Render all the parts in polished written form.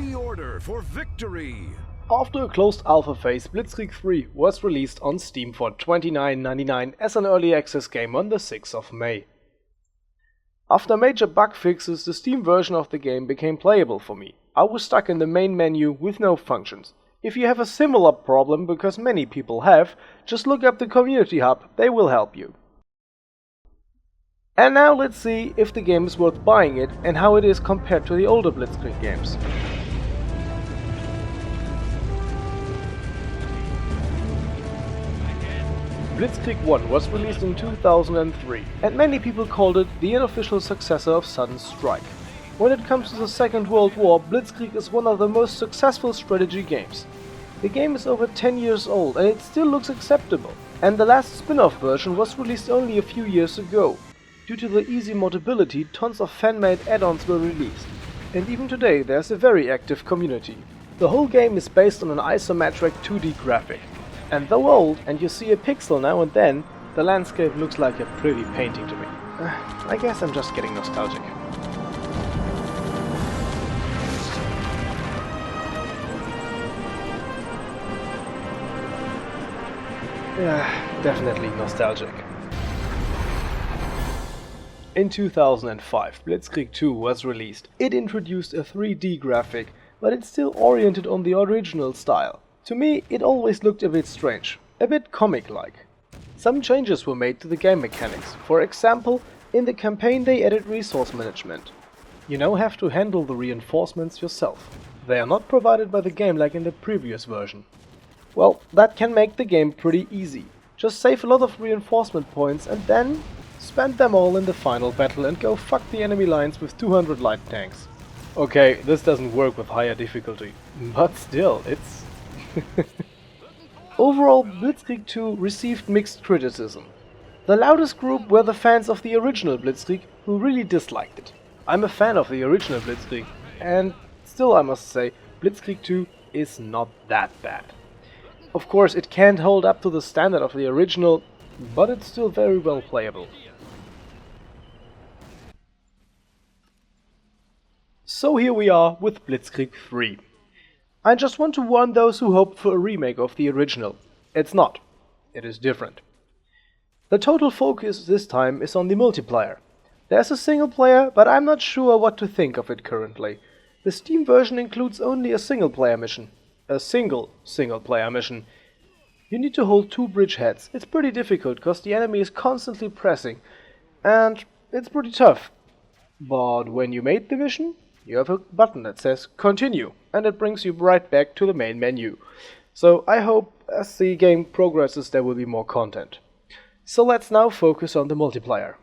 the order for victory! After a closed alpha phase, Blitzkrieg 3 was released on Steam for $29.99 as an early access game on the 6th of May. After major bug fixes, the Steam version of the game became playable for me. I was stuck in the main menu with no functions. If you have a similar problem, because many people have, just look up the community hub, they will help you. And now let's see if the game is worth buying it and how it is compared to the older Blitzkrieg games. Blitzkrieg 1 was released in 2003, and many people called it the unofficial successor of Sudden Strike. When it comes to the Second World War, Blitzkrieg is one of the most successful strategy games. The game is over 10 years old and it still looks acceptable, and the last spin-off version was released only a few years ago. Due to the easy modability, tons of fan-made add-ons were released, and even today there's a very active community. The whole game is based on an isometric 2D graphic. And though old, and you see a pixel now and then, the landscape looks like a pretty painting to me. I guess I'm just getting nostalgic. Yeah, definitely nostalgic. In 2005, Blitzkrieg 2 was released. It introduced a 3D graphic, but it's still oriented on the original style. To me, it always looked a bit strange, a bit comic-like. Some changes were made to the game mechanics. For example, in the campaign they added resource management. You now have to handle the reinforcements yourself. They are not provided by the game like in the previous version. Well, that can make the game pretty easy. Just save a lot of reinforcement points and then spend them all in the final battle and go fuck the enemy lines with 200 light tanks. Okay, this doesn't work with higher difficulty, but still, it's... Overall, Blitzkrieg 2 received mixed criticism. The loudest group were the fans of the original Blitzkrieg, who really disliked it. I'm a fan of the original Blitzkrieg, and still I must say, Blitzkrieg 2 is not that bad. Of course, it can't hold up to the standard of the original, but it's still very well playable. So here we are with Blitzkrieg 3. I just want to warn those who hoped for a remake of the original. It's not. It is different. The total focus this time is on the multiplier. There's a single player, but I'm not sure what to think of it currently. The Steam version includes only a single player mission. A single player mission. You need to hold 2 bridgeheads. It's pretty difficult because the enemy is constantly pressing. And it's pretty tough. But when you made the mission, you have a button that says continue, and it brings you right back to the main menu. So I hope as the game progresses there will be more content. So let's now focus on the multiplier.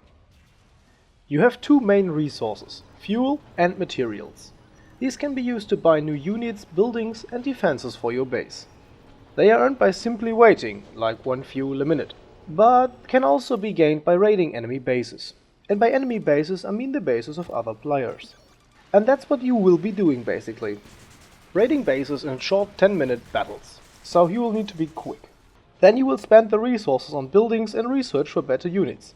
You have 2 main resources, fuel and materials. These can be used to buy new units, buildings and defenses for your base. They are earned by simply waiting, like 1 fuel a minute, but can also be gained by raiding enemy bases. And by enemy bases I mean the bases of other players. And that's what you will be doing basically. Raiding bases in short 10-minute battles. So you will need to be quick. Then you will spend the resources on buildings and research for better units.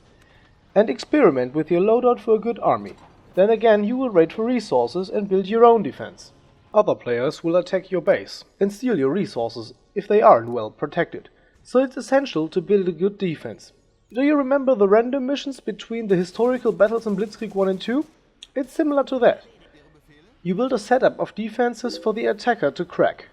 And experiment with your loadout for a good army. Then again you will raid for resources and build your own defense. Other players will attack your base and steal your resources if they aren't well protected. So it's essential to build a good defense. Do you remember the random missions between the historical battles in Blitzkrieg 1 and 2? It's similar to that. You build a setup of defenses for the attacker to crack.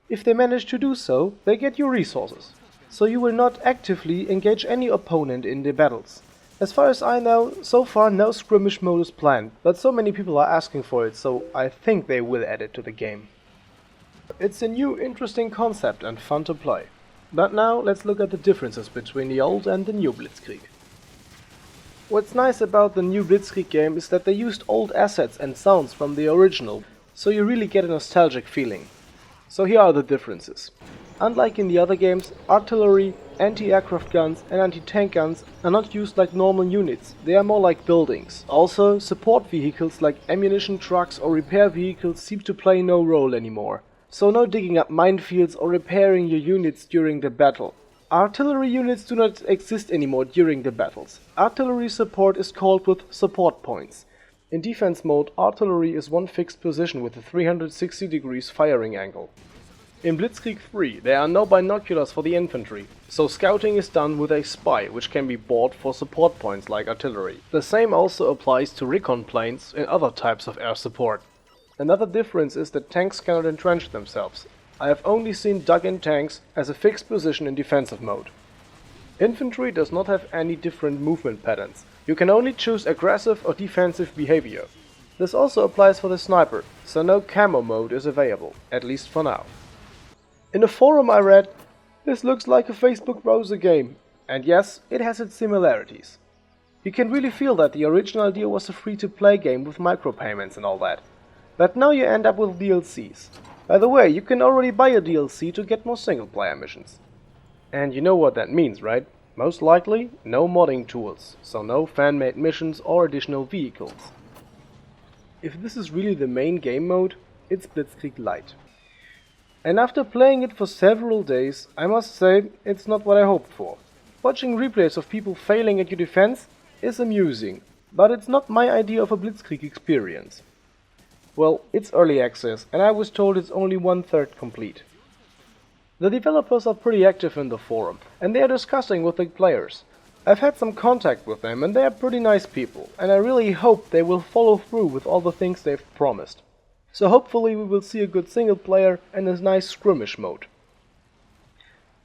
If they manage to do so, they get your resources. So you will not actively engage any opponent in the battles. As far as I know, so far no skirmish mode is planned, but so many people are asking for it, so I think they will add it to the game. It's a new interesting concept and fun to play. But now let's look at the differences between the old and the new Blitzkrieg. What's nice about the new Blitzkrieg game is that they used old assets and sounds from the original, so you really get a nostalgic feeling. So here are the differences. Unlike in the other games, artillery, anti-aircraft guns and anti-tank guns are not used like normal units, they are more like buildings. Also, support vehicles like ammunition trucks or repair vehicles seem to play no role anymore. So no digging up minefields or repairing your units during the battle. Artillery units do not exist anymore during the battles. Artillery support is called with support points. In defense mode, artillery is one fixed position with a 360 degrees firing angle. In Blitzkrieg 3 there are no binoculars for the infantry, so scouting is done with a spy which can be bought for support points like artillery. The same also applies to recon planes and other types of air support. Another difference is that tanks cannot entrench themselves. I have only seen dug-in tanks as a fixed position in defensive mode. Infantry does not have any different movement patterns. You can only choose aggressive or defensive behavior. This also applies for the sniper, so no camo mode is available, at least for now. In a forum I read, this looks like a Facebook browser game, and yes, it has its similarities. You can really feel that the original idea was a free-to-play game with micropayments and all that. But now you end up with DLCs. By the way, you can already buy a DLC to get more single-player missions. And you know what that means, right? Most likely, no modding tools, so no fan-made missions or additional vehicles. If this is really the main game mode, it's Blitzkrieg Lite. And after playing it for several days, I must say it's not what I hoped for. Watching replays of people failing at your defense is amusing, but it's not my idea of a Blitzkrieg experience. Well, it's early access, and I was told it's only 1/3 complete. The developers are pretty active in the forum, and they are discussing with the players. I've had some contact with them, and they are pretty nice people, and I really hope they will follow through with all the things they've promised. So hopefully we will see a good single player and a nice skirmish mode.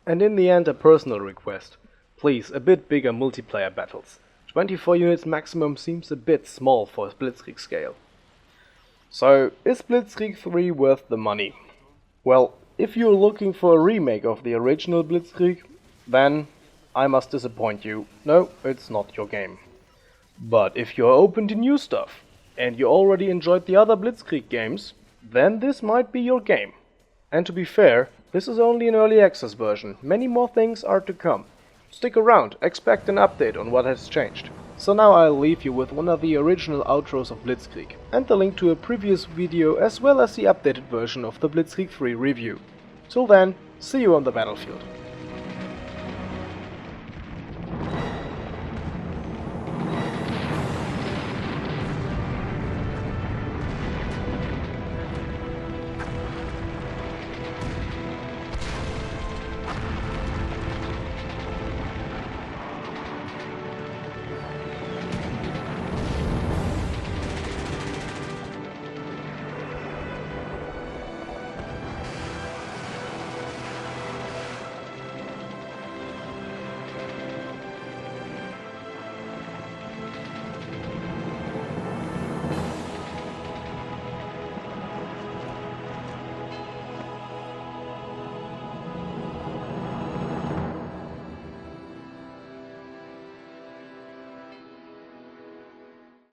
And in the end, a personal request. Please, a bit bigger multiplayer battles. 24 units maximum seems a bit small for a Blitzkrieg scale. So, is Blitzkrieg 3 worth the money? Well, if you're looking for a remake of the original Blitzkrieg, then I must disappoint you. No, it's not your game. But if you're open to new stuff, and you already enjoyed the other Blitzkrieg games, then this might be your game. And to be fair, this is only an early access version, many more things are to come. Stick around, expect an update on what has changed. So now I'll leave you with one of the original outros of Blitzkrieg, and the link to a previous video as well as the updated version of the Blitzkrieg 3 review. Till then, see you on the battlefield.